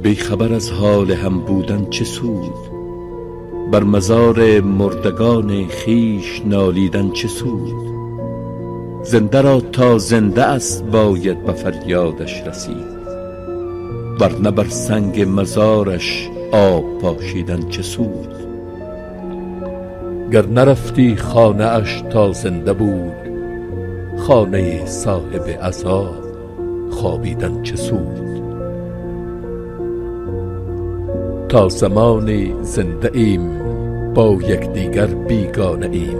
بیخبر از حال هم بودن چه سود؟ بر مزار مردگان خیش نالیدن چه سود؟ زنده را تا زنده است باید به فریادش رسید، ورنه بر سنگ مزارش آب پاشیدن چه سود؟ گر نرفتی خانه اش تا زنده بود، خانه صاحب عذاب خوابیدن چه سود؟ تا زمانی زنده ایم با یکدیگر بیگانه ایم،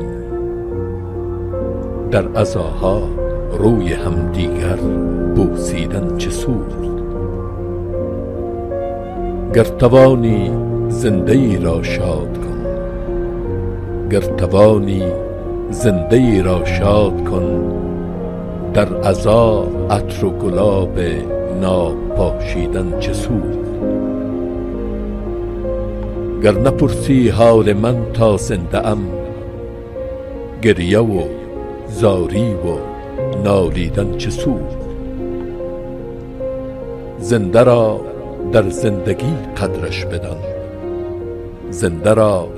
در عزاها روی همدیگر بوسیدن چه سود؟ گر توانی زنده ای را شاد کن، گر توانی زنده ای را شاد کن، در عزا عطر و گلاب ناب پاشیدن چه سود؟ گر نپرسی حال من تا زنده ام، گریه و زاری و نالیدن چه سود؟ زنده را در زندگی قدرش بدان، زنده را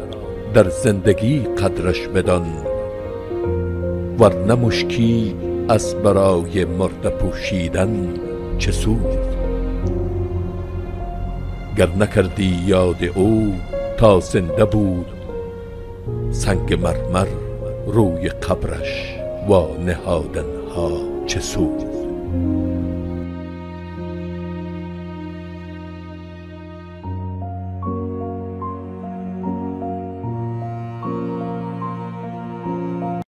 در زندگی قدرش بدان، ورنه مشکی از برای مرده پوشیدن چه سود؟ گر نکردی یاد او تا زنده بود، سنگ مرمر روی قبرش وا نهادن ها چه سود؟